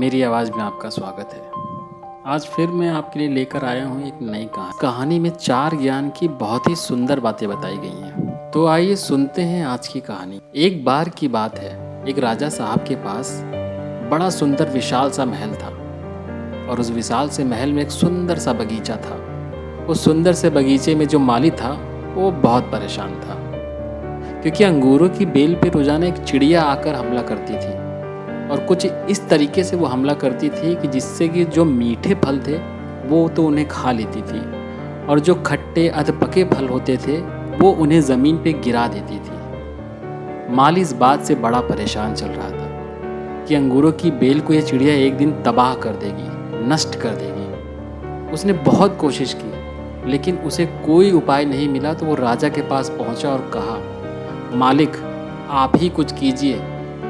मेरी आवाज़ में आपका स्वागत है। आज फिर मैं आपके लिए लेकर आया हूँ एक नई कहानी में 4 ज्ञान की बहुत ही सुंदर बातें बताई गई हैं। तो आइए सुनते हैं आज की कहानी। एक बार की बात है, एक राजा साहब के पास बड़ा सुंदर विशाल सा महल था और उस विशाल से महल में एक सुंदर सा बगीचा था। उस सुंदर से बगीचे में जो माली था वो बहुत परेशान था, क्योंकि अंगूरों की बेल पे रोजाना एक चिड़िया आकर हमला करती थी और कुछ इस तरीके से वो हमला करती थी कि जिससे कि जो मीठे फल थे वो तो उन्हें खा लेती थी और जो खट्टे अधपके फल होते थे वो उन्हें ज़मीन पे गिरा देती थी। माली इस बात से बड़ा परेशान चल रहा था कि अंगूरों की बेल को ये चिड़िया एक दिन तबाह कर देगी, नष्ट कर देगी। उसने बहुत कोशिश की लेकिन उसे कोई उपाय नहीं मिला। तो वो राजा के पास पहुंचा और कहा, मालिक आप ही कुछ कीजिए,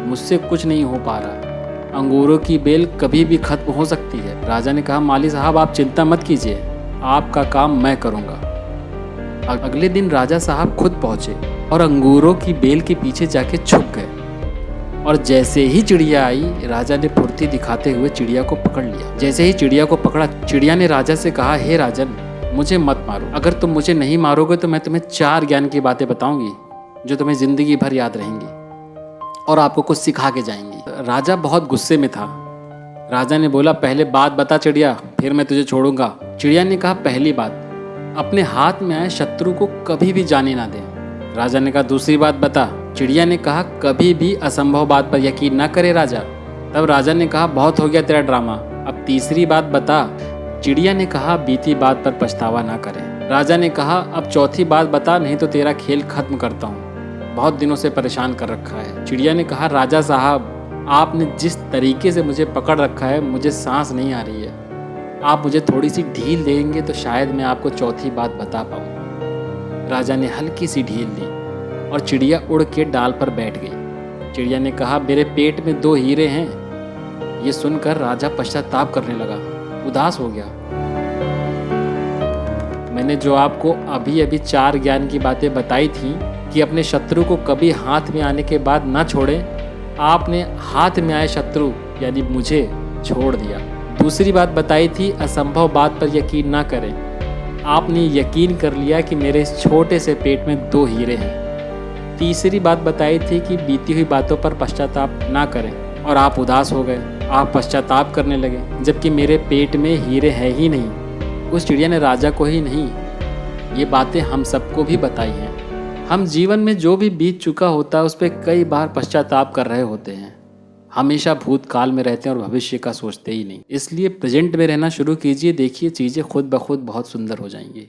मुझसे कुछ नहीं हो पा रहा, अंगूरों की बेल कभी भी खत्म हो सकती है। राजा ने कहा, माली साहब आप चिंता मत कीजिए, आपका काम मैं करूँगा। अगले दिन राजा साहब खुद पहुँचे और अंगूरों की बेल के पीछे जाके छुप गए और जैसे ही चिड़िया आई, राजा ने फुर्ती दिखाते हुए चिड़िया को पकड़ लिया। जैसे ही चिड़िया को पकड़ा, चिड़िया ने राजा से कहा, हे राजन मुझे मत मारो, अगर तुम मुझे नहीं मारोगे तो मैं तुम्हें 4 ज्ञान की बातें बताऊंगी जो तुम्हें ज़िंदगी भर याद रहेंगी और आपको कुछ सिखा के जाएंगी। राजा बहुत गुस्से में था। राजा ने बोला, पहले बात बता चिड़िया, फिर मैं तुझे छोड़ूंगा। चिड़िया ने कहा, पहली बात, अपने हाथ में आए शत्रु को कभी भी जाने ना दें। राजा ने कहा, दूसरी बात बता। चिड़िया ने कहा, कभी भी असंभव बात पर यकीन ना करे राजा। तब राजा ने कहा, बहुत हो गया तेरा ड्रामा, अब तीसरी बात बता। चिड़िया ने कहा, बीती बात पर पछतावा ना करे। राजा ने कहा, अब चौथी बात बता, नहीं तो तेरा खेल खत्म करता हूँ, बहुत दिनों से परेशान कर रखा है। चिड़िया ने कहा, राजा साहब आपने जिस तरीके से मुझे पकड़ रखा है मुझे सांस नहीं आ रही है, आप मुझे थोड़ी सी ढील देंगे तो शायद मैं आपको चौथी बात बता पाऊँ। राजा ने हल्की सी ढील दी और चिड़िया उड़ के डाल पर बैठ गई। चिड़िया ने कहा, मेरे पेट में 2 हीरे हैं। ये सुनकर राजा पश्चाताप करने लगा, उदास हो गया। मैंने जो आपको अभी अभी 4 ज्ञान की बातें बताई थी कि अपने शत्रु को कभी हाथ में आने के बाद ना छोड़ें, आपने हाथ में आए शत्रु यानी मुझे छोड़ दिया। दूसरी बात बताई थी, असंभव बात पर यकीन ना करें, आपने यकीन कर लिया कि मेरे इस छोटे से पेट में 2 हीरे हैं। तीसरी बात बताई थी कि बीती हुई बातों पर पश्चाताप ना करें और आप उदास हो गए, आप पश्चाताप करने लगे, जबकि मेरे पेट में हीरे है ही नहीं। उस चिड़िया ने राजा को ही नहीं, ये बातें हम सबको भी बताई हैं। हम जीवन में जो भी बीत चुका होता है उस पर कई बार पश्चाताप कर रहे होते हैं। हमेशा भूतकाल में रहते हैं और भविष्य का सोचते ही नहीं। इसलिए प्रेजेंट में रहना शुरू कीजिए, देखिए चीज़ें खुद ब खुद बहुत सुंदर हो जाएंगी।